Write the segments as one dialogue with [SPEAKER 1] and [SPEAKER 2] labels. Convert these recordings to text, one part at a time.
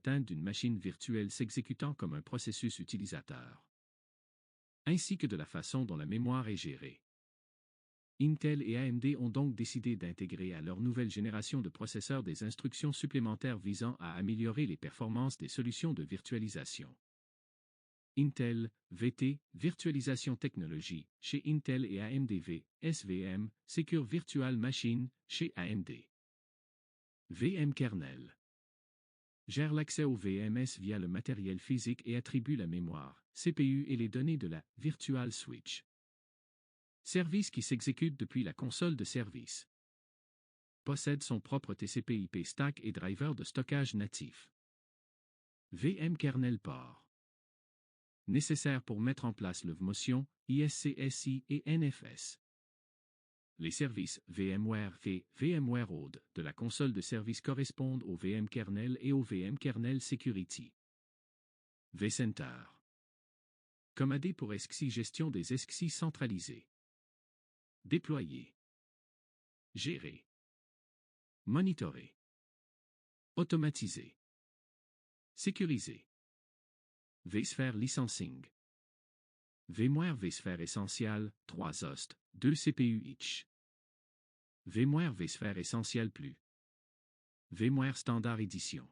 [SPEAKER 1] atteinte d'une machine virtuelle s'exécutant comme un processus utilisateur, ainsi que de la façon dont la mémoire est gérée. Intel et AMD ont donc décidé d'intégrer à leur nouvelle génération de processeurs des instructions supplémentaires visant à améliorer les performances des solutions de virtualisation. Intel, VT, Virtualisation Technology, chez Intel et AMD SVM, Secure Virtual Machine, chez AMD. VM Kernel gère l'accès au VMS via le matériel physique et attribue la mémoire, CPU et les données de la Virtual Switch. Service qui s'exécute depuis la console de service. Possède son propre TCP/IP stack et driver de stockage natif. VM Kernel Port. Nécessaire pour mettre en place le VMotion, ISCSI et NFS. Les services VMware et VMware OD de la console de service correspondent au VM Kernel et au VM Kernel Security. vCenter. Commandé pour ESXi gestion des ESXi centralisés. Déployer. Gérer. Monitorer. Automatiser. Sécuriser. vSphere Licensing. VMware vSphere Essential, 3 hosts, 2 CPU each. VMware vSphere Essential Plus. VMware Standard Edition.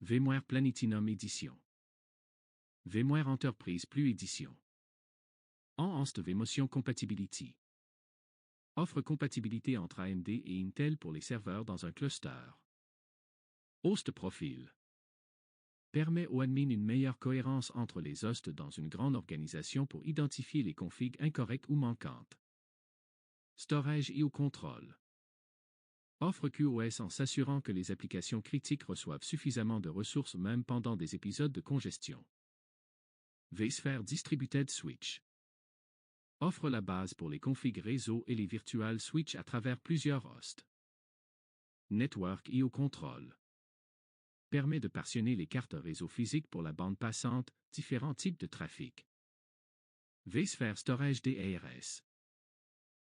[SPEAKER 1] VMware Platinum Edition. VMware Enterprise Plus Edition. Enhanced vMotion Compatibility. Offre compatibilité entre AMD et Intel pour les serveurs dans un cluster. Host Profile. Permet aux admins une meilleure cohérence entre les hosts dans une grande organisation pour identifier les configs incorrectes ou manquantes. Storage IO Control. Offre QoS en s'assurant que les applications critiques reçoivent suffisamment de ressources même pendant des épisodes de congestion. vSphere Distributed Switch. Offre la base pour les configs réseau et les virtual switch à travers plusieurs hosts. Network IO Control. Permet de partitionner les cartes réseau physiques pour la bande passante, différents types de trafic. vSphere Storage DARS.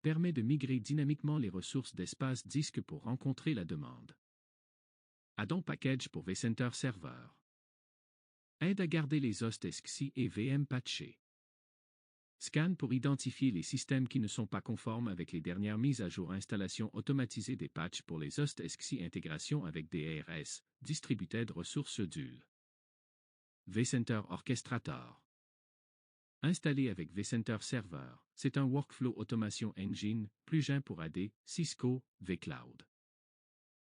[SPEAKER 1] Permet de migrer dynamiquement les ressources d'espace disque pour rencontrer la demande. Add-on package pour vCenter Server. Aide à garder les hosts ESXi et VM patchés. Scan pour identifier les systèmes qui ne sont pas conformes avec les dernières mises à jour. Installation automatisée des patchs pour les hosts ESXi. Intégration avec DARS, Distributed Resource Schedule. vCenter Orchestrator. Installé avec vCenter Server, c'est un workflow automation engine, plugin pour AD, Cisco, vCloud.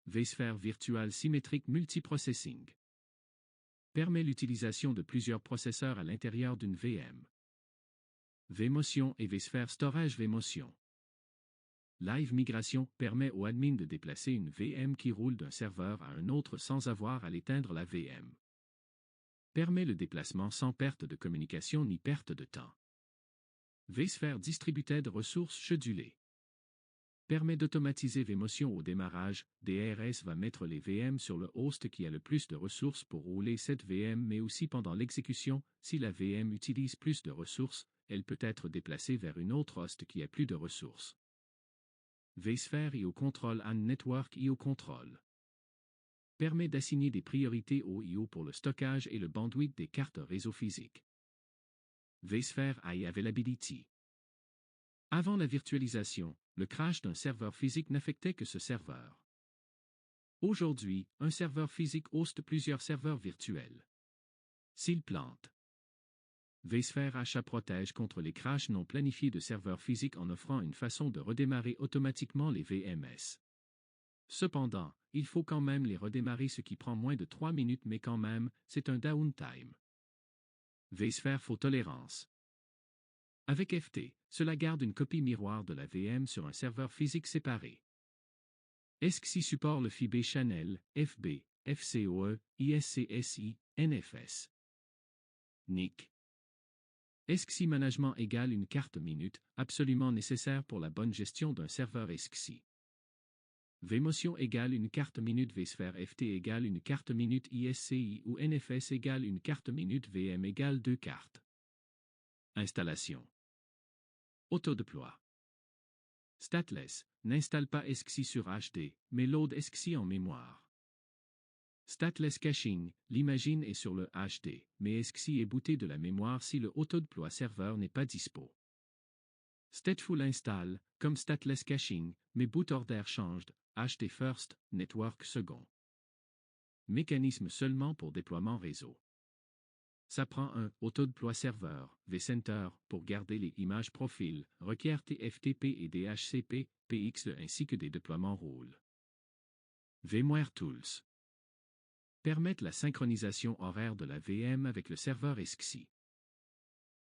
[SPEAKER 1] vSphere Virtual Symmetric Multiprocessing. Permet l'utilisation de plusieurs processeurs à l'intérieur d'une VM. vMotion et vSphere Storage vMotion. Live Migration permet aux admins de déplacer une VM qui roule d'un serveur à un autre sans avoir à l'éteindre la VM. Permet le déplacement sans perte de communication ni perte de temps. vSphere Distributed Resource Schedulée. Permet d'automatiser vMotion au démarrage. DARS va mettre les VM sur le host qui a le plus de ressources pour rouler cette VM, mais aussi pendant l'exécution, si la VM utilise plus de ressources, elle peut être déplacée vers une autre host qui a plus de ressources. vSphere IO Control and Network IO Control. Permet d'assigner des priorités au IO pour le stockage et le bandwidth des cartes réseau physiques. vSphere High Availability. Avant la virtualisation, le crash d'un serveur physique n'affectait que ce serveur. Aujourd'hui, un serveur physique hoste plusieurs serveurs virtuels. S'il plante, vSphere Achat protège contre les crashs non planifiés de serveurs physiques en offrant une façon de redémarrer automatiquement les VMS. Cependant, il faut quand même les redémarrer, ce qui prend moins de 3 minutes, mais quand même, c'est un downtime. vSphere Faux tolérance. Avec FT, cela garde une copie miroir de la VM sur un serveur physique séparé. ESXi supporte le FIB Channel, FB, FCOE, ISCSI, NFS. NIC. ESXi Management égale une carte minute, absolument nécessaire pour la bonne gestion d'un serveur ESXi. vMotion égale une carte minute, vSphere FT égale une carte minute, ISCI ou NFS égale une carte minute, VM égale 2 cartes. Installation. Autodéploie. Stateless, n'installe pas ESXi sur HD, mais load ESXi en mémoire. Statless Caching, l'imagine est sur le HD, mais ESXi est booté de la mémoire si le autodeploy serveur n'est pas dispo. Stateful install, comme Statless Caching, mais boot order changed, HD first, network second. Mécanisme seulement pour déploiement réseau. Ça prend un autodeploy serveur, vCenter, pour garder les images profils, requiert TFTP et DHCP, PX ainsi que des déploiements rôles. VMware Tools permettent la synchronisation horaire de la VM avec le serveur ESXi.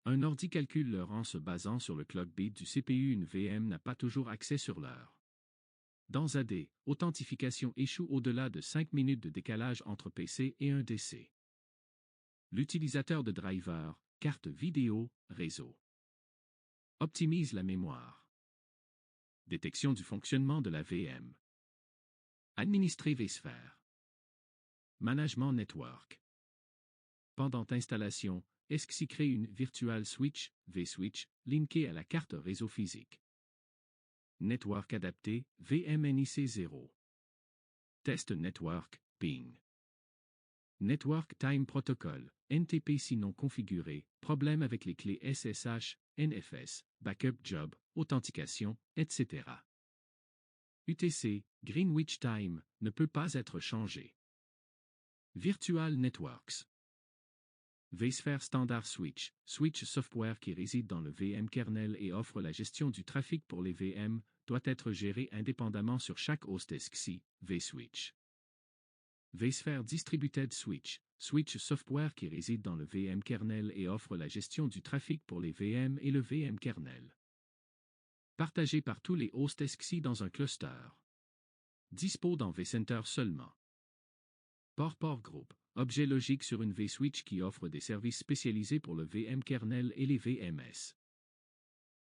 [SPEAKER 1] Un ordi calcule l'heure en se basant sur le clock beat du CPU. Une VM n'a pas toujours accès sur l'heure. Dans AD, authentification échoue au-delà de 5 minutes de décalage entre PC et un DC. L'utilisateur de driver, carte vidéo, réseau. Optimise la mémoire. Détection du fonctionnement de la VM. Administrer vSphere. Management network. Pendant installation, ESXi crée une Virtual Switch, vSwitch, linkée à la carte réseau physique. Network adapté, VMNIC0. Test network, ping. Network Time Protocol, NTP sinon configuré, problème avec les clés SSH, NFS, backup job, authentication, etc. UTC, Greenwich Time, ne peut pas être changé. Virtual Networks. vSphere Standard Switch, switch software qui réside dans le VM kernel et offre la gestion du trafic pour les VM, doit être géré indépendamment sur chaque host ESXi, vSwitch. vSphere Distributed Switch, switch software qui réside dans le VM kernel et offre la gestion du trafic pour les VM et le VM kernel. Partagé par tous les hosts ESXi dans un cluster. Dispo dans vCenter seulement. Port Group, objet logique sur une vSwitch qui offre des services spécialisés pour le VM kernel et les VMS.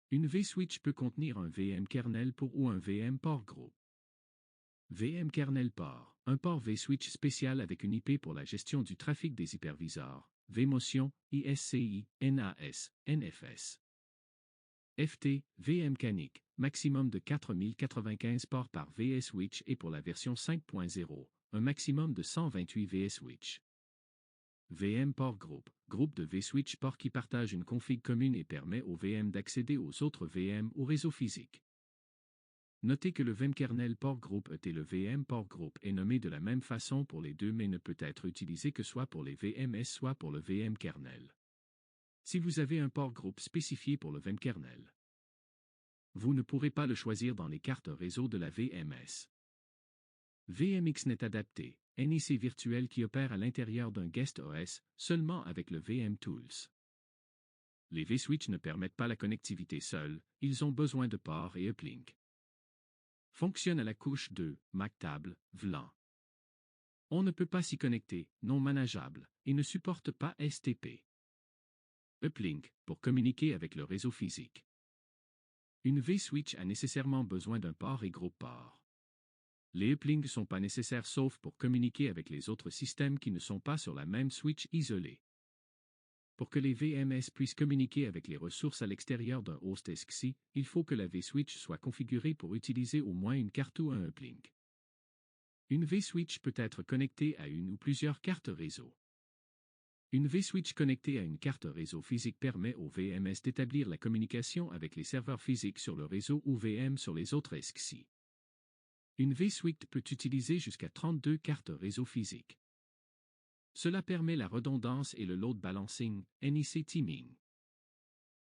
[SPEAKER 1] Une vSwitch peut contenir un VM kernel port ou un VM Port Group. VM kernel port, un port vSwitch spécial avec une IP pour la gestion du trafic des hyperviseurs, vMotion, ISCI, NAS, NFS. FT, vMcanic, maximum de 4095 ports par vSwitch et pour la version 5.0, un maximum de 128 vSwitch. VM Port Group, groupe de vSwitch port qui partage une config commune et permet aux VM d'accéder aux autres VM ou réseau physique. Notez que le vmkernel Port Group et le VM Port Group est nommé de la même façon pour les deux mais ne peut être utilisé que soit pour les VMS soit pour le VM kernel. Si vous avez un port groupe spécifié pour le vmkernel, vous ne pourrez pas le choisir dans les cartes réseau de la VMS. VMXNet adapté, NIC virtuel qui opère à l'intérieur d'un guest OS, seulement avec le VM Tools. Les vSwitch ne permettent pas la connectivité seule, ils ont besoin de ports et uplink. Fonctionne à la couche 2, MacTable, VLAN. On ne peut pas s'y connecter, non manageable, et ne supporte pas STP. Uplink, pour communiquer avec le réseau physique. Une vSwitch a nécessairement besoin d'un port et groupe port. Les uplinks ne sont pas nécessaires sauf pour communiquer avec les autres systèmes qui ne sont pas sur la même switch isolée. Pour que les VMS puissent communiquer avec les ressources à l'extérieur d'un host ESXi, il faut que la vSwitch soit configurée pour utiliser au moins une carte ou un uplink. Une vSwitch peut être connectée à une ou plusieurs cartes réseau. Une vSwitch connectée à une carte réseau physique permet aux VMS d'établir la communication avec les serveurs physiques sur le réseau ou VM sur les autres ESXi. Une vSwitch peut utiliser jusqu'à 32 cartes réseau physiques. Cela permet la redondance et le load balancing, NIC teaming.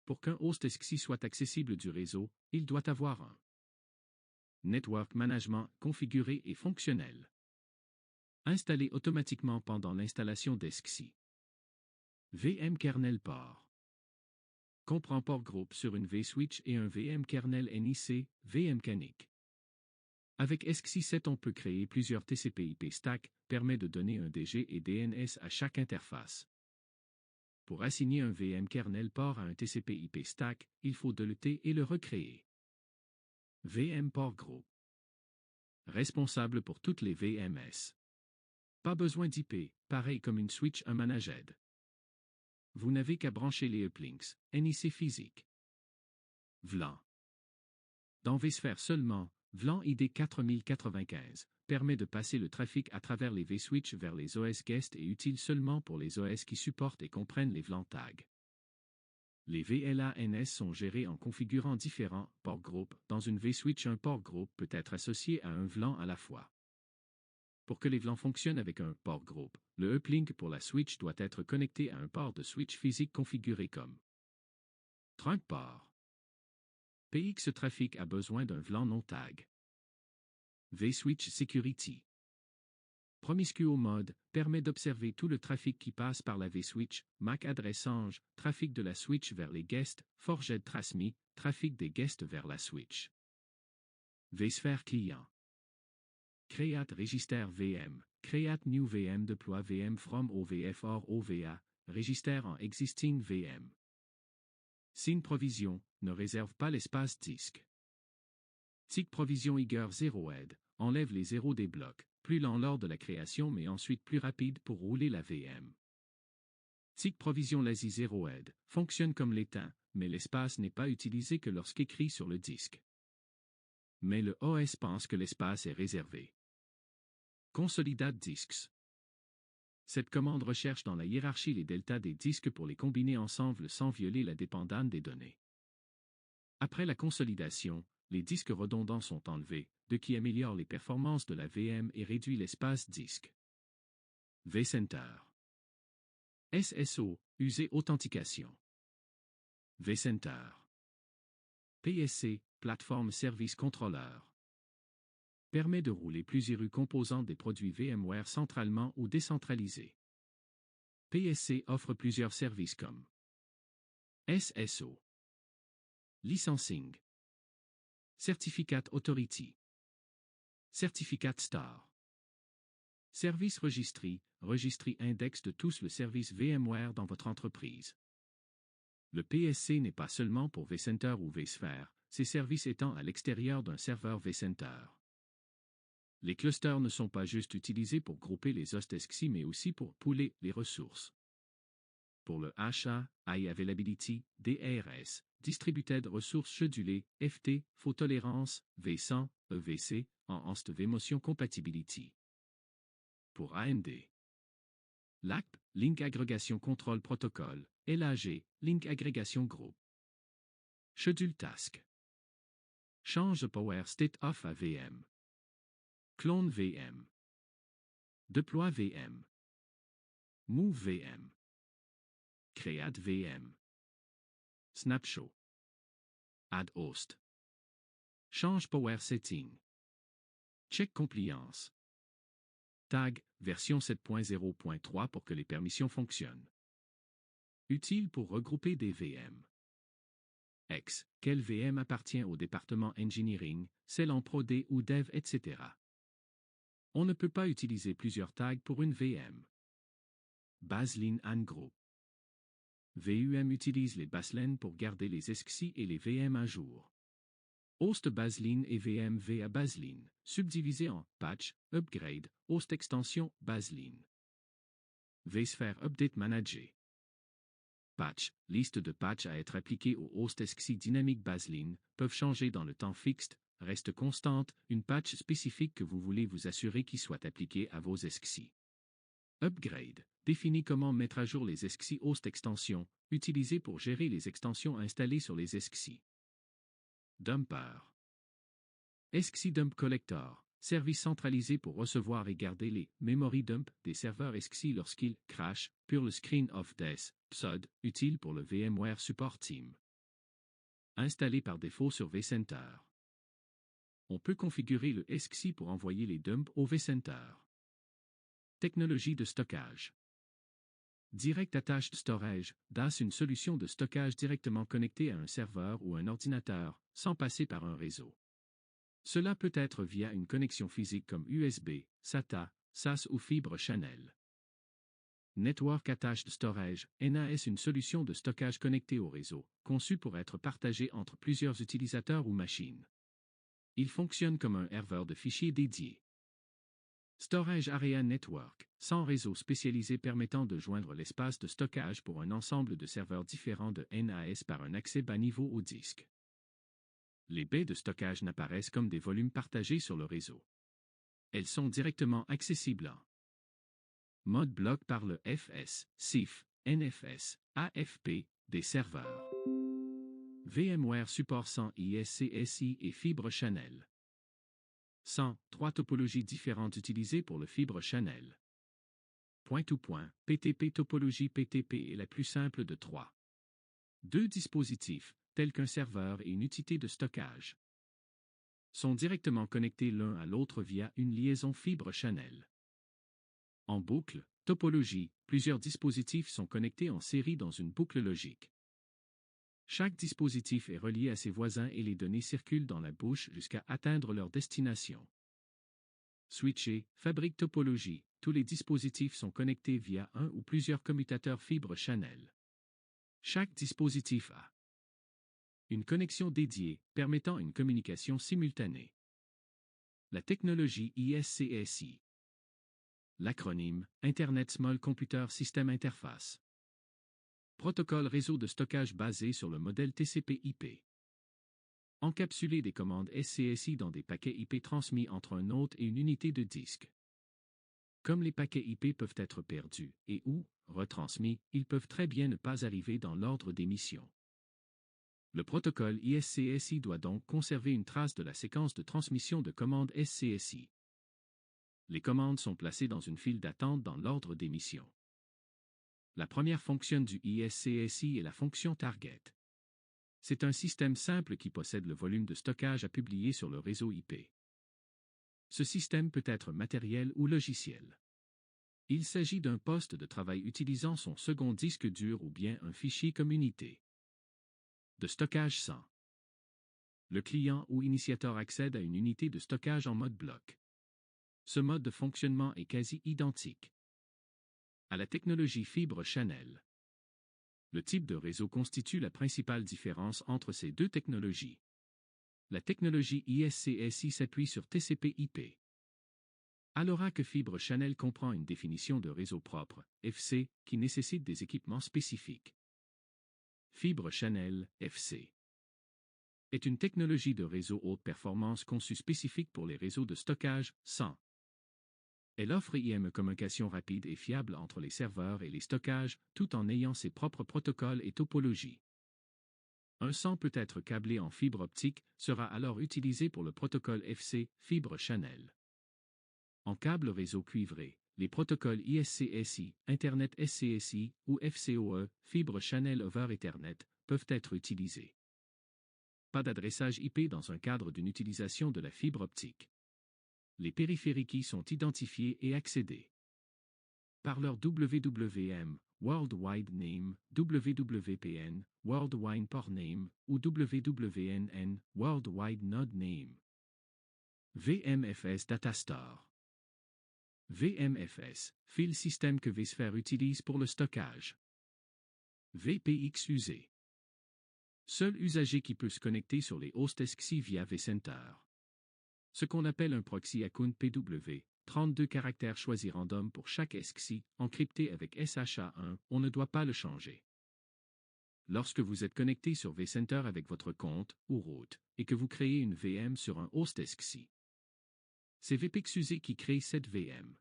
[SPEAKER 1] Pour qu'un host ESXi soit accessible du réseau, il doit avoir un network management configuré et fonctionnel. Installé automatiquement pendant l'installation d'ESXi. VM kernel port. Comprend port groupe sur une vSwitch et un VM kernel NIC, vmcanic. Avec ESXi 7 on peut créer plusieurs TCP/IP stack, permet de donner un DG et DNS à chaque interface. Pour assigner un VM kernel port à un TCP/IP stack, il faut deleter et le recréer. VM Port Group. Responsable pour toutes les VMS. Pas besoin d'IP, pareil comme une switch un managed. Vous n'avez qu'à brancher les uplinks, NIC physique. VLAN. Dans vSphere seulement, VLAN ID 4095, permet de passer le trafic à travers les vSwitch vers les OS guest et utile seulement pour les OS qui supportent et comprennent les VLAN tags. Les VLANs sont gérés en configurant différents port group. Dans une vSwitch, un port group peut être associé à un VLAN à la fois. Pour que les VLAN fonctionnent avec un port group, le uplink pour la switch doit être connecté à un port de switch physique configuré comme trunk port. PX Traffic a besoin d'un VLAN non tag. vSwitch Security. Promiscuous Mode permet d'observer tout le trafic qui passe par la vSwitch, MAC adresse Ange, trafic de la switch vers les guests, Forged Transmit, trafic des guests vers la switch. vSphere Client. Create Register VM, Create New VM deploie VM from OVF or OVA, register en Existing VM. Scene Provision, ne réserve pas l'espace disque. Tick Provision Eager 0 head, enlève les zéros des blocs, plus lent lors de la création mais ensuite plus rapide pour rouler la VM. Tick Provision Lazy 0 head, fonctionne comme l'étain, mais l'espace n'est pas utilisé que lorsqu'écrit sur le disque. Mais le OS pense que l'espace est réservé. Consolidate Disks. Cette commande recherche dans la hiérarchie les deltas des disques pour les combiner ensemble sans violer la dépendance des données. Après la consolidation, les disques redondants sont enlevés, ce qui améliore les performances de la VM et réduit l'espace disque. vCenter. SSO, user authentication. vCenter. PSC, Platform Service Controller. Permet de rouler plusieurs composants des produits VMware centralement ou décentralisés. PSC offre plusieurs services comme SSO. Licensing. Certificate Authority. Certificate Star. Service Registry, Registry index de tous le service VMware dans votre entreprise. Le PSC n'est pas seulement pour vCenter ou vSphere, ces services étant à l'extérieur d'un serveur vCenter. Les clusters ne sont pas juste utilisés pour grouper les hosts XI mais aussi pour pooler les ressources. Pour le HA, High Availability, DRS, Distributed Resource Scheduled, FT, Fault Tolérance, V100, EVC, Enhanced vMotion Compatibility. Pour AMD. LACP, Link Aggregation Control Protocol, LAG, Link Aggregation Group. Schedule Task. Change the Power State of a VM. Clone VM. Deploie VM. Move VM. Create VM. Snapshot. Add host. Change Power Setting. Check Compliance. Tag, version 7.0.3 pour que les permissions fonctionnent. Utile pour regrouper des VM. X. Quel VM appartient au département Engineering, celle en Prod ou Dev, etc. On ne peut pas utiliser plusieurs tags pour une VM. Baseline and Group. VUM utilise les baselaines pour garder les ESXi et les VM à jour. Host Baseline et VM VA Baseline, subdivisés en Patch, Upgrade, Host Extension, Baseline. vSphere Update Manager. Patch, liste de patchs à être appliqués au host ESXi dynamique Baseline, peuvent changer dans le temps fixe, reste constante, une patch spécifique que vous voulez vous assurer qui soit appliquée à vos ESXi. Upgrade, définit comment mettre à jour les ESXi Host Extensions, utilisées pour gérer les extensions installées sur les ESXi. Dumper. ESXi Dump Collector, service centralisé pour recevoir et garder les memory dump des serveurs ESXi lorsqu'ils crash, pur le Screen of Death, PSOD, utile pour le VMware Support Team. Installé par défaut sur vCenter. On peut configurer le ESXi pour envoyer les dumps au vCenter. Technologie de stockage. Direct Attached Storage, DAS, une solution de stockage directement connectée à un serveur ou un ordinateur, sans passer par un réseau. Cela peut être via une connexion physique comme USB, SATA, SAS ou fibre Channel. Network Attached Storage, NAS, une solution de stockage connectée au réseau, conçue pour être partagée entre plusieurs utilisateurs ou machines. Il fonctionne comme un serveur de fichiers dédié. Storage Area Network, sans réseau spécialisé permettant de joindre l'espace de stockage pour un ensemble de serveurs différents de NAS par un accès bas niveau au disque. Les baies de stockage n'apparaissent comme des volumes partagés sur le réseau. Elles sont directement accessibles en mode bloc par le FS, CIF, NFS, AFP des serveurs. VMware support 100 ISCSI et Fibre Channel. 3 topologies différentes utilisées pour le Fibre Channel. Point-to-point, PTP topologie PTP est la plus simple de 3. 2 dispositifs, tels qu'un serveur et une unité de stockage, sont directement connectés l'un à l'autre via une liaison Fibre Channel. En boucle, topologie, plusieurs dispositifs sont connectés en série dans une boucle logique. Chaque dispositif est relié à ses voisins et les données circulent dans la bouche jusqu'à atteindre leur destination. Switché, fabrique topologie, tous les dispositifs sont connectés via un ou plusieurs commutateurs Fibre Channel. Chaque dispositif a une connexion dédiée, permettant une communication simultanée. La technologie ISCSI. L'acronyme Internet Small Computer System Interface. Protocole réseau de stockage basé sur le modèle TCP/IP. Encapsuler des commandes SCSI dans des paquets IP transmis entre un hôte et une unité de disque. Comme les paquets IP peuvent être perdus et ou retransmis, ils peuvent très bien ne pas arriver dans l'ordre d'émission. Le protocole ISCSI doit donc conserver une trace de la séquence de transmission de commandes SCSI. Les commandes sont placées dans une file d'attente dans l'ordre d'émission. La première fonction du ISCSI est la fonction Target. C'est un système simple qui possède le volume de stockage à publier sur le réseau IP. Ce système peut être matériel ou logiciel. Il s'agit d'un poste de travail utilisant son second disque dur ou bien un fichier comme unité de stockage 100. Le client ou initiateur accède à une unité de stockage en mode bloc. Ce mode de fonctionnement est quasi identique à la technologie Fibre Channel. Le type de réseau constitue la principale différence entre ces deux technologies. La technologie ISCSI s'appuie sur TCP/IP. Alors que Fibre Channel comprend une définition de réseau propre, FC, qui nécessite des équipements spécifiques. Fibre Channel, FC, est une technologie de réseau haute performance conçue spécifique pour les réseaux de stockage 100. Elle offre une communication rapide et fiable entre les serveurs et les stockages, tout en ayant ses propres protocoles et topologies. Un 100 peut être câblé en fibre optique, sera alors utilisé pour le protocole FC, Fibre Channel. En câble réseau cuivré, les protocoles ISCSI, Internet SCSI ou FCOE, Fibre Channel over Ethernet, peuvent être utilisés. Pas d'adressage IP dans un cadre d'une utilisation de la fibre optique. Les périphériques sont identifiés et accédés par leur WWM, World Wide Name, WWPN, World Wide Port Name, ou WWNN, World Wide Node Name. VMFS Datastore. VMFS, file système que vSphere utilise pour le stockage. VPXUZ. Seul usager qui peut se connecter sur les hosts SCSI via vCenter. Ce qu'on appelle un proxy account PW, 32 caractères choisis random pour chaque SCSI, encrypté avec SHA-1, on ne doit pas le changer. Lorsque vous êtes connecté sur vCenter avec votre compte ou route, et que vous créez une VM sur un host SCSI, c'est VPXUZ qui crée cette VM.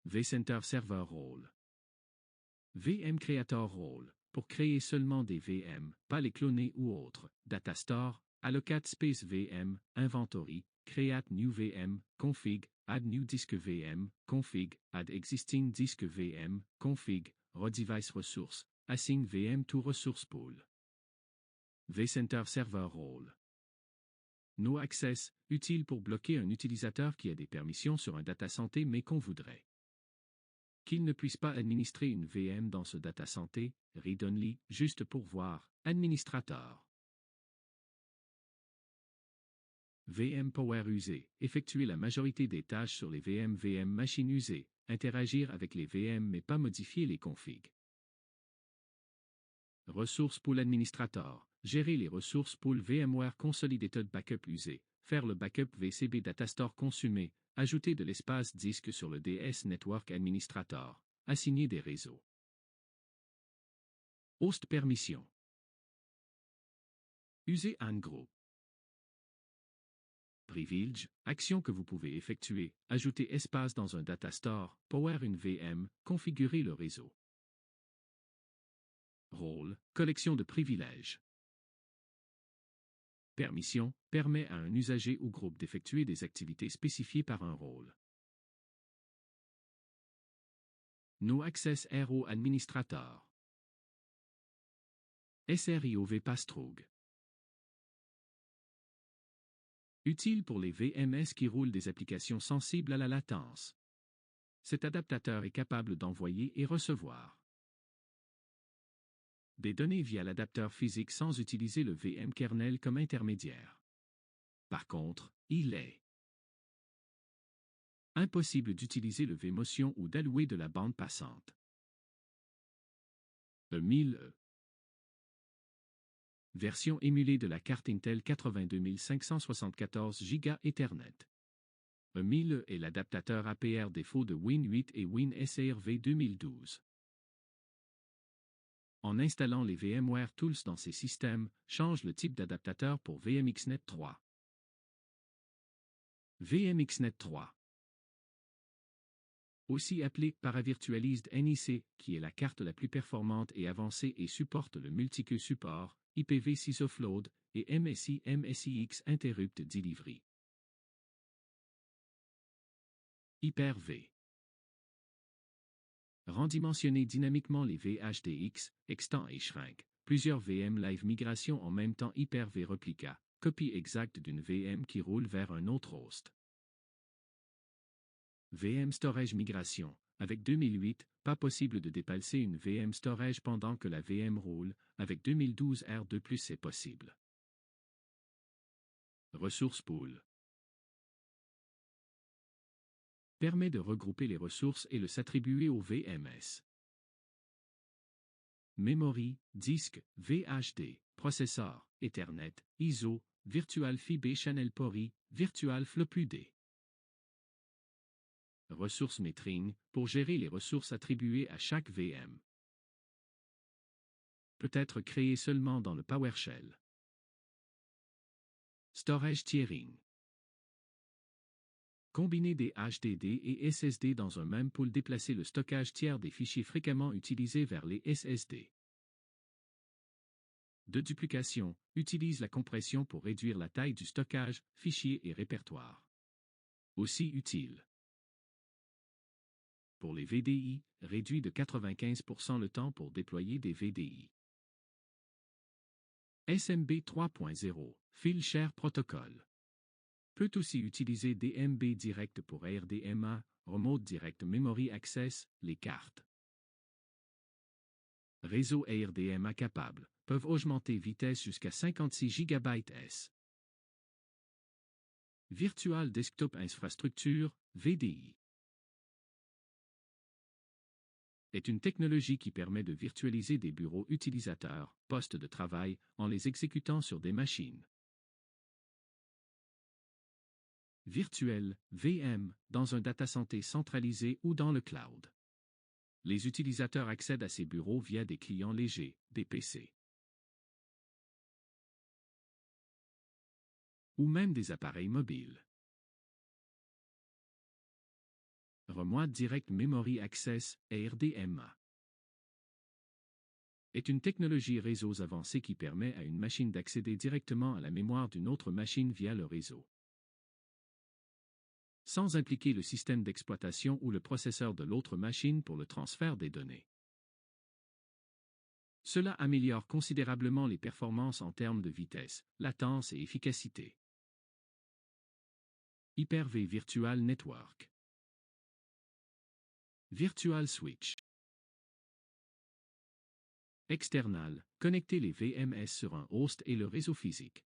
[SPEAKER 1] vCenter Server Role. VM Creator Role, pour créer seulement des VM, pas les cloner ou autres, Datastore, Allocate Space VM, Inventory, Create New VM, Config, Add New Disk VM, Config, Add Existing Disk VM, Config, Redevice Resource, Assign VM to Resource Pool. vCenter Server Role. No Access, utile pour bloquer un utilisateur qui a des permissions sur un data santé mais qu'on voudrait qu'il ne puisse pas administrer une VM dans ce data santé, read only, juste pour voir, administrateur. VM Power usé, effectuer la majorité des tâches sur les VM machines usées, interagir avec les VM mais pas modifier les configs. Ressources Pool Administrator, gérer les ressources Pool VMware Consolidated Backup usées, faire le backup VCB Datastore consumé, ajouter de l'espace disque sur le DS Network Administrator, assigner des réseaux. Host Permission. User un groupe. Privilege, action que vous pouvez effectuer, ajouter espace dans un data store, power une VM, configurer le réseau. Rôle, collection de privilèges. Permission, permet à un usager ou groupe d'effectuer des activités spécifiées par un rôle. No Access RO Administrator. SRIOV Pastrug. Utile pour les VMS qui roulent des applications sensibles à la latence. Cet adaptateur est capable d'envoyer et recevoir des données via l'adapteur physique sans utiliser le VM kernel comme intermédiaire. Par contre, il est impossible d'utiliser le vMotion ou d'allouer de la bande passante. Le 1000E. Version émulée de la carte Intel 82574 Go Ethernet. Le 1000E est l'adaptateur APR défaut de Win8 et WinSRV 2012. En installant les VMware Tools dans ces systèmes, change le type d'adaptateur pour VMXNet 3. VMXNet 3. Aussi appelé Paravirtualized NIC, qui est la carte la plus performante et avancée et supporte le multi-queue support, IPv6 offload et MSI/MSIX interrupt delivery. Hyper-V. Rend dimensionner dynamiquement les VHDX, extend et shrink. Plusieurs VM live migration en même temps Hyper-V replica, copie exacte d'une VM qui roule vers un autre host. VM Storage Migration. Avec 2008, pas possible de dépalcer une VM Storage pendant que la VM roule, avec 2012 R2+, c'est possible. Ressources Pool. Permet de regrouper les ressources et le s'attribuer au VMS. Memory, disque, VHD, processeur, Ethernet, ISO, Virtual FIB Channel PORI, Virtual FlopUD. Ressources metering, pour gérer les ressources attribuées à chaque VM. Peut être créé seulement dans le PowerShell. Storage tiering. Combiner des HDD et SSD dans un même pool, déplacer le stockage tiers des fichiers fréquemment utilisés vers les SSD. De duplication, utilise la compression pour réduire la taille du stockage, fichier et répertoire. Aussi utile. Pour les VDI, réduit de 95% le temps pour déployer des VDI. SMB 3.0, File Share Protocol. Peut aussi utiliser DMB Direct pour RDMA, Remote Direct Memory Access, les cartes. Réseau RDMA capable, peuvent augmenter vitesse jusqu'à 56 GB/s. Virtual Desktop Infrastructure, VDI. Est une technologie qui permet de virtualiser des bureaux utilisateurs, postes de travail, en les exécutant sur des machines virtuelles, VM, dans un datacenter centralisé ou dans le cloud. Les utilisateurs accèdent à ces bureaux via des clients légers, des PC. Ou même des appareils mobiles. Remote Direct Memory Access, RDMA. Est une technologie réseaux avancée qui permet à une machine d'accéder directement à la mémoire d'une autre machine via le réseau, sans impliquer le système d'exploitation ou le processeur de l'autre machine pour le transfert des données. Cela améliore considérablement les performances en termes de vitesse, latence et efficacité. Hyper-V Virtual Network. Virtual Switch. External, connecter les VMS sur un host et le réseau physique.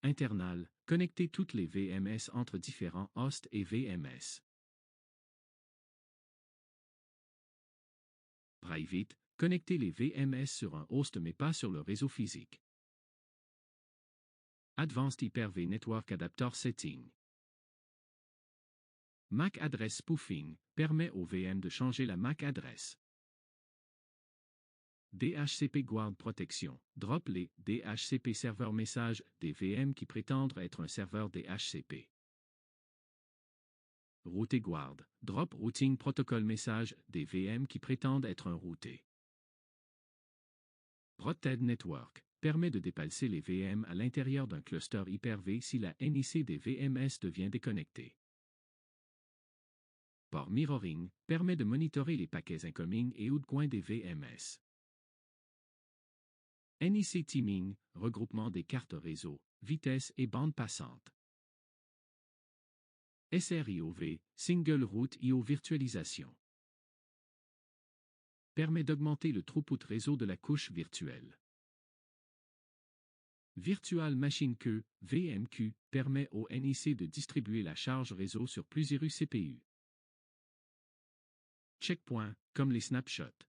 [SPEAKER 1] Internal, connecter toutes les VMS entre différents hosts et VMS. Private, connecter les VMS sur un host mais pas sur le réseau physique. Advanced Hyper-V Network Adapter Setting. MAC Address Spoofing, permet au VM de changer la MAC adresse DHCP Guard Protection. Drop les DHCP Serveur Message des VM qui prétendent être un serveur DHCP. Router Guard. Drop Routing Protocol Message des VM qui prétendent être un routé. Protted Network permet de dépalcer les VM à l'intérieur d'un cluster Hyper-V si la NIC des VMS devient déconnectée. Port Mirroring permet de monitorer les paquets incoming et ou de coin des VMS. NIC Teaming, regroupement des cartes réseau, vitesse et bande passante. SRIOV, Single Root IO Virtualisation. Permet d'augmenter le throughput réseau de la couche virtuelle. Virtual Machine Queue, VMQ, permet au NIC de distribuer la charge réseau sur plusieurs CPU. Checkpoint, comme les snapshots.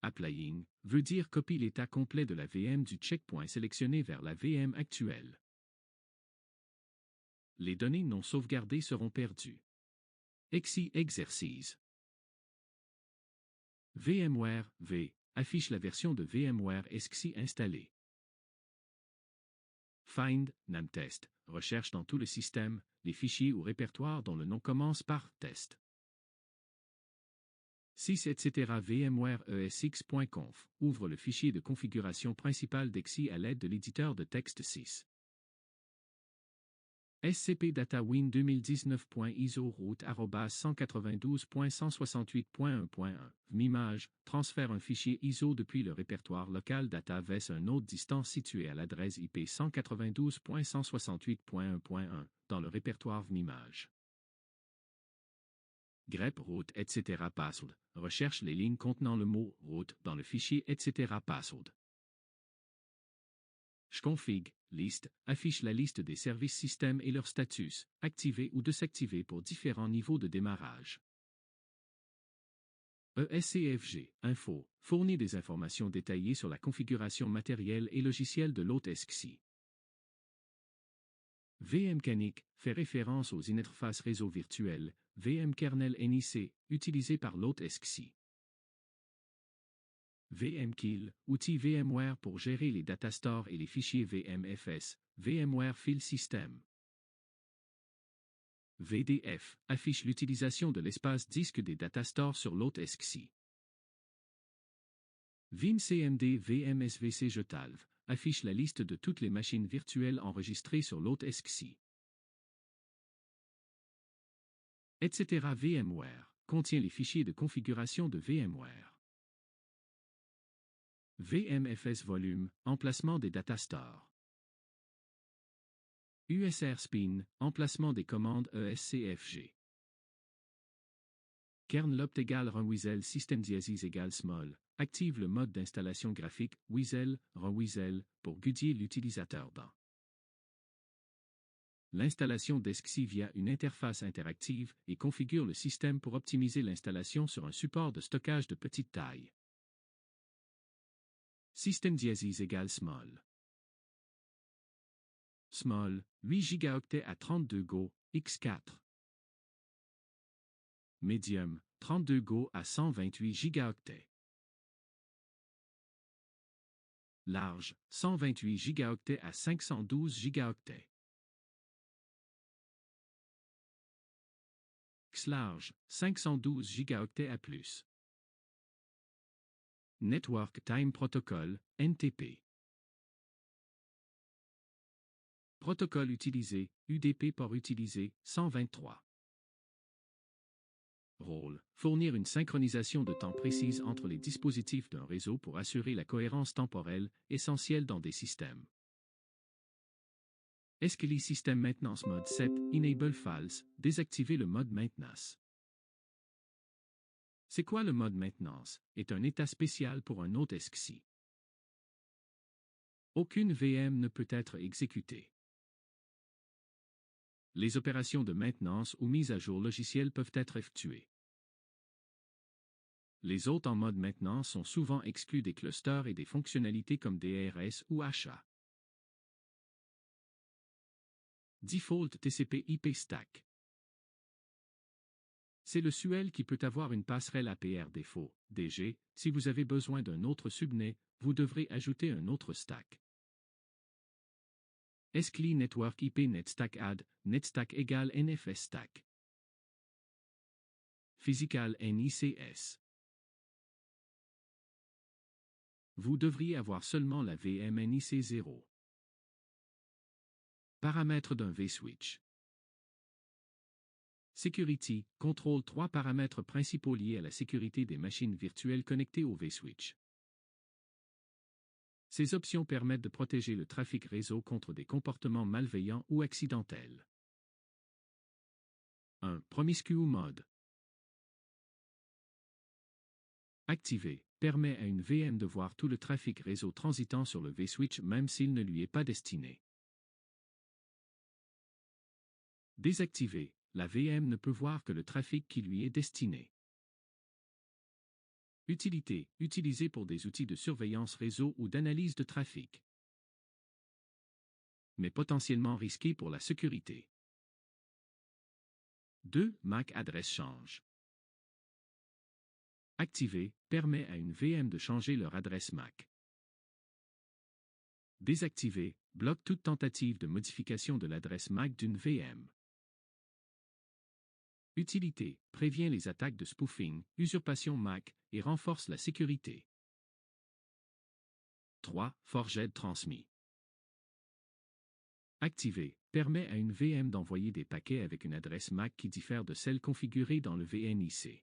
[SPEAKER 1] Applying veut dire copie l'état complet de la VM du checkpoint sélectionné vers la VM actuelle. Les données non sauvegardées seront perdues. EXI exercice. VMware V affiche la version de VMware EXI installée. Find, NamTest, recherche dans tout le système, les fichiers ou répertoires dont le nom commence par test. 6 etc. VMware ESX.conf ouvre le fichier de configuration principale d'EXI à l'aide de l'éditeur de texte 6. SCP Data Win 2019.ISO route @192.168.1.1 Vmimage transfère un fichier ISO depuis le répertoire local data vers un autre distance situé à l'adresse IP 192.168.1.1 dans le répertoire Vmimage. grep route etc. password recherche les lignes contenant le mot route dans le fichier etc. password. Config, liste, affiche la liste des services système et leur status, activés ou désactivés pour différents niveaux de démarrage. ESCFG, info, fournit des informations détaillées sur la configuration matérielle et logicielle de l'hôte EXI. vmcanic fait référence aux interfaces réseau virtuelles, vmkernel NIC, utilisées par l'hôte EXI. VMkill, outil VMware pour gérer les datastores et les fichiers VMFS, VMware File System. VDF affiche l'utilisation de l'espace disque des datastores sur l'hôte EXI. vimcmd VMSVC Jetalv affiche la liste de toutes les machines virtuelles enregistrées sur l'hôte EXI. Etc. VMware contient les fichiers de configuration de VMware. VMFS Volume, emplacement des datastores. USR Spin, emplacement des commandes ESCFG. Kernlopt égale runWiesel system diasis égale small, active le mode d'installation graphique Wiesel, runWiesel, pour guider l'utilisateur dans l'installation d'EXI via une interface interactive et configure le système pour optimiser l'installation sur un support de stockage de petite taille. System diasis égale small. Small, 8 Go à 32 Go, x4. Medium, 32 Go à 128 Go. Large, 128 Go à 512 Go. X-Large, 512 Go à plus. Network Time Protocol, NTP. Protocole utilisé, UDP port utilisé, 123. Rôle, fournir une synchronisation de temps précise entre les dispositifs d'un réseau pour assurer la cohérence temporelle, essentielle dans des systèmes. Escali System Maintenance Mode 7, Enable False, désactiver le mode maintenance. C'est quoi le mode maintenance? Est un état spécial pour un hôte EXI. Aucune VM ne peut être exécutée. Les opérations de maintenance ou mise à jour logicielle peuvent être effectuées. Les hôtes en mode maintenance sont souvent exclus des clusters et des fonctionnalités comme DRS ou HA. Default TCP/IP Stack. C'est le SUL qui peut avoir une passerelle APR défaut, DG. Si vous avez besoin d'un autre subnet, vous devrez ajouter un autre stack. SCLI Network IP NetStack Add, NetStack égale NFS Stack. Physical NICS. Vous devriez avoir seulement la VM NIC0. Paramètres d'un vSwitch. Security contrôle 3 paramètres principaux liés à la sécurité des machines virtuelles connectées au vSwitch. Ces options permettent de protéger le trafic réseau contre des comportements malveillants ou accidentels. 1. Promiscue Mode. Activé, permet à une VM de voir tout le trafic réseau transitant sur le vSwitch même s'il ne lui est pas destiné. Désactivé, la VM ne peut voir que le trafic qui lui est destiné. Utilité, utilisée pour des outils de surveillance réseau ou d'analyse de trafic. Mais potentiellement risqué pour la sécurité. 2. MAC adresse change. Activé, permet à une VM de changer leur adresse MAC. Désactivé, bloque toute tentative de modification de l'adresse MAC d'une VM. Utilité, prévient les attaques de spoofing, usurpation MAC, et renforce la sécurité. 3. Forged transmis. Activé, permet à une VM d'envoyer des paquets avec une adresse MAC qui diffère de celle configurée dans le VNIC.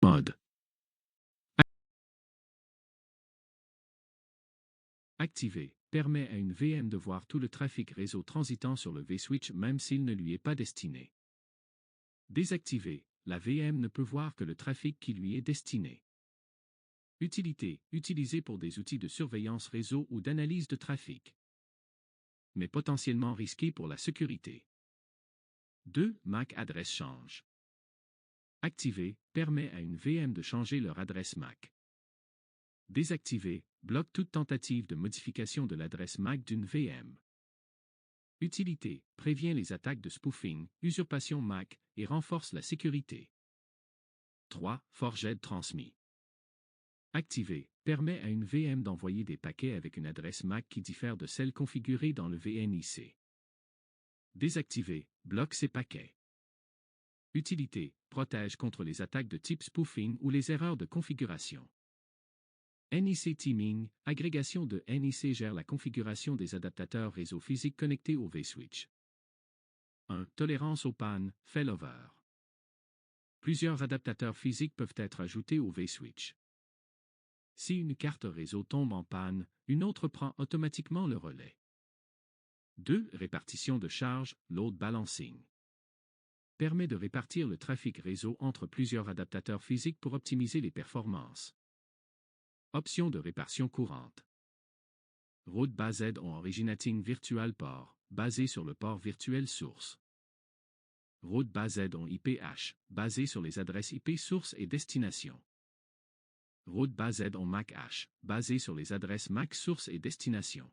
[SPEAKER 1] Mode. Activé, permet à une VM de voir tout le trafic réseau transitant sur le vSwitch même s'il ne lui est pas destiné. Désactivé, la VM ne peut voir que le trafic qui lui est destiné. Utilité, utilisée pour des outils de surveillance réseau ou d'analyse de trafic. Mais potentiellement risqué pour la sécurité. 2. MAC adresse change. Activé, permet à une VM de changer leur adresse MAC. Désactivé, bloque toute tentative de modification de l'adresse MAC d'une VM. Utilité, prévient les attaques de spoofing, usurpation MAC, et renforce la sécurité. 3. Forged transmis. Activé, permet à une VM d'envoyer des paquets avec une adresse MAC qui diffère de celle configurée dans le VNIC. Désactivé, bloque ces paquets. Utilité, protège contre les attaques de type spoofing ou les erreurs de configuration. NIC Teaming, agrégation de NIC gère la configuration des adaptateurs réseau physique connectés au vSwitch. 1. Tolérance aux pannes, failover. Plusieurs adaptateurs physiques peuvent être ajoutés au vSwitch. Si une carte réseau tombe en panne, une autre prend automatiquement le relais. 2. Répartition de charge, load balancing. Permet de répartir le trafic réseau entre plusieurs adaptateurs physiques pour optimiser les performances. Option de répartition courante. Route based on originating virtual port, basé sur le port virtuel source. Route based on IPH, basé sur les adresses IP source et destination. Route based on MAC-H, basé sur les adresses MAC source et destination.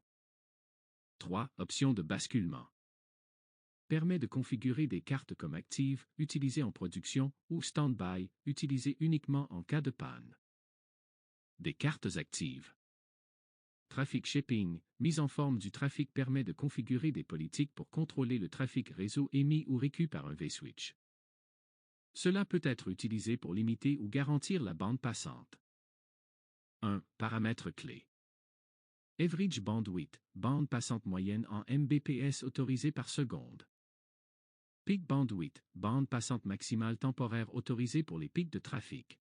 [SPEAKER 1] 3. Option de basculement. Permet de configurer des cartes comme actives, utilisées en production, ou stand-by, utilisées uniquement en cas de panne. Des cartes actives. Traffic shaping, mise en forme du trafic permet de configurer des politiques pour contrôler le trafic réseau émis ou reçu par un vSwitch. Cela peut être utilisé pour limiter ou garantir la bande passante. 1. Paramètres clés. Average bandwidth, bande passante moyenne en Mbps autorisée par seconde. Peak bandwidth, bande passante maximale temporaire autorisée pour les pics de trafic.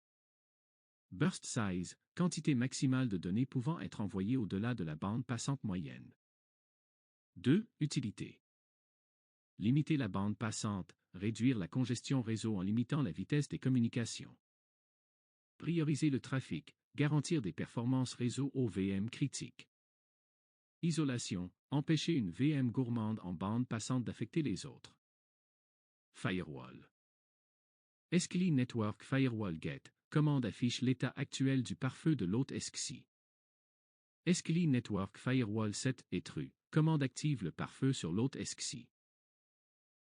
[SPEAKER 1] Burst size, quantité maximale de données pouvant être envoyées au-delà de la bande passante moyenne. 2. Utilité. Limiter la bande passante, réduire la congestion réseau en limitant la vitesse des communications. Prioriser le trafic, garantir des performances réseau aux VM critiques. Isolation, empêcher une VM gourmande en bande passante d'affecter les autres. Firewall. ESXi Network Firewall Get, commande affiche l'état actuel du pare-feu de l'hôte ESXi. ESXi Network Firewall Set est true, commande active le pare-feu sur l'hôte ESXi.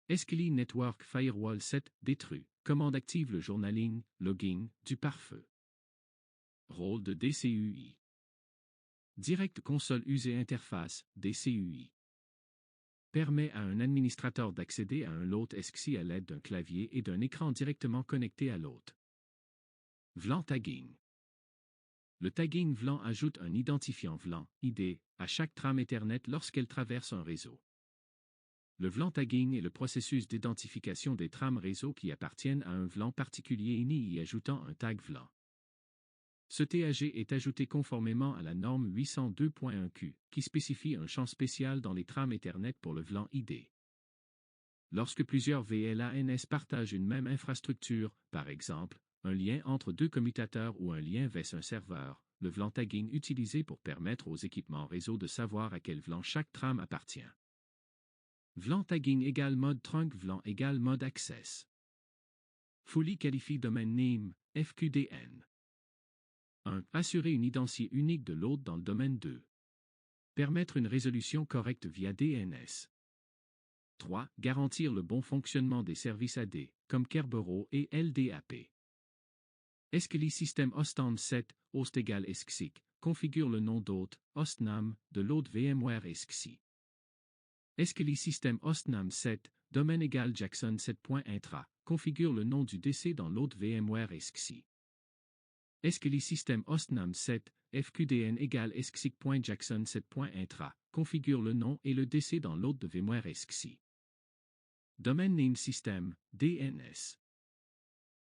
[SPEAKER 1] ESXi Network Firewall Set détruit, commande active le journaling, logging, du pare-feu. Rôle de DCUI. Direct Console User Interface, DCUI. Permet à un administrateur d'accéder à un l'hôte ESXi à l'aide d'un clavier et d'un écran directement connecté à l'hôte. VLAN Tagging. Le tagging VLAN ajoute un identifiant VLAN, ID, à chaque trame Ethernet lorsqu'elle traverse un réseau. Le VLAN tagging est le processus d'identification des trames réseau qui appartiennent à un VLAN particulier et y ajoutant un tag VLAN. Ce TAG est ajouté conformément à la norme 802.1Q, qui spécifie un champ spécial dans les trames Ethernet pour le VLAN ID. Lorsque plusieurs VLANs partagent une même infrastructure, par exemple, un lien entre deux commutateurs ou un lien vers un serveur, le VLAN tagging utilisé pour permettre aux équipements réseau de savoir à quel VLAN chaque trame appartient. VLAN tagging égale mode trunk VLAN égale mode access. Fully Qualify Domain Name, FQDN. 1. Assurer une identité unique de l'hôte dans le domaine 2. Permettre une résolution correcte via DNS. 3. Garantir le bon fonctionnement des services AD, comme Kerberos et LDAP. ESXi System Hostname 7, host égale ESXi, configure le nom d'hôte, hostname, de l'hôte VMware ESXi. ESXi System Hostname 7, domaine égale Jackson 7.intra, configure le nom du DC dans l'hôte VMware ESXi. ESXi System Hostname 7, FQDN égale ESXi.Jackson 7.intra, configure le nom et le DC dans l'hôte de VMware ESXi. Domain Name System, DNS.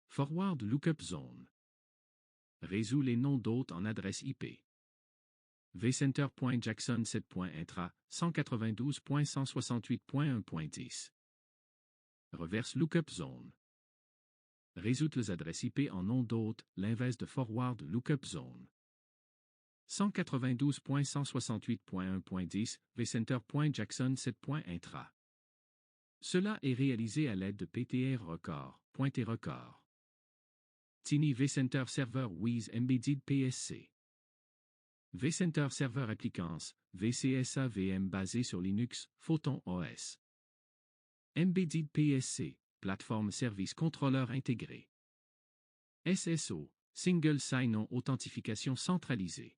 [SPEAKER 1] Forward Lookup Zone. Résout les noms d'hôtes en adresse IP. vCenter.Jackson 7.intra, 192.168.1.10. Reverse Lookup Zone. Résout les adresses IP en nom d'hôte, l'inverse de Forward Lookup Zone. 192.168.1.10, vCenter.Jackson 7.intra. Cela est réalisé à l'aide de PTR Record, pointé record. Tiny vCenter Server with Embedded PSC. vCenter Server Applicants, VCSA VM basé sur Linux, Photon OS. Embedded PSC, plateforme service contrôleur intégré. SSO, Single Sign-On authentification centralisée.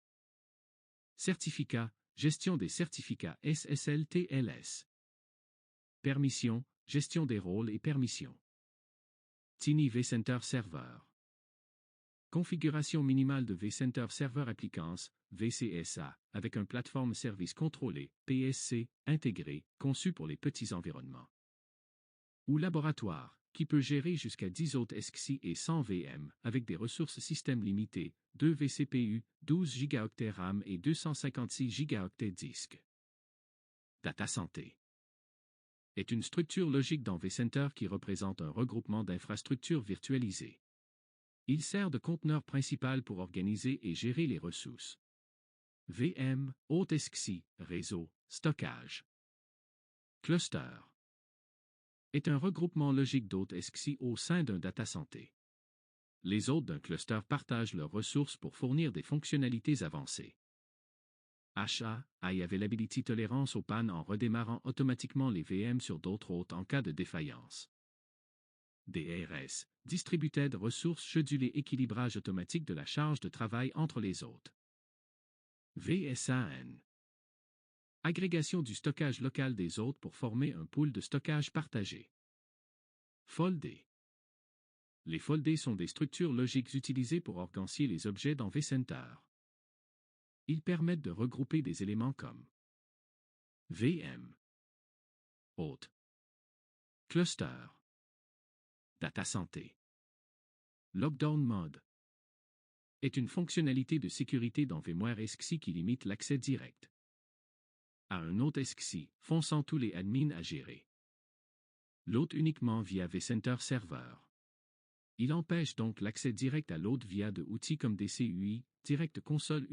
[SPEAKER 1] Certificat, gestion des certificats SSL/TLS. Permission, gestion des rôles et permissions. Tiny vCenter Server. Configuration minimale de vCenter Server Applicants, VCSA, avec un plateforme service contrôlé, PSC, intégré, conçu pour les petits environnements. Ou laboratoire, qui peut gérer jusqu'à 10 autres ESXi et 100 VM, avec des ressources système limitées, 2 vCPU, 12 Go RAM et 256 Go disque. Data Santé. Est une structure logique dans vCenter qui représente un regroupement d'infrastructures virtualisées. Il sert de conteneur principal pour organiser et gérer les ressources. VM, hôte ESXi, réseau, stockage. Cluster. Est un regroupement logique d'hôtes ESXi au sein d'un data santé. Les hôtes d'un cluster partagent leurs ressources pour fournir des fonctionnalités avancées. HA, High Availability Tolérance aux pannes en redémarrant automatiquement les VM sur d'autres hôtes en cas de défaillance. DRS, Distributed Resource Schedulé équilibrage automatique de la charge de travail entre les hôtes. VSAN. Agrégation du stockage local des hôtes pour former un pool de stockage partagé. Foldé. Les foldés sont des structures logiques utilisées pour organiser les objets dans vCenter. Ils permettent de regrouper des éléments comme VM, hôte, cluster, data santé. Lockdown Mode est une fonctionnalité de sécurité dans VMware ESXi qui limite l'accès direct à un hôte ESXi, forçant tous les admins à gérer l'hôte uniquement via vCenter Server. Il empêche donc l'accès direct à l'hôte via de outils comme des CUI, Direct Console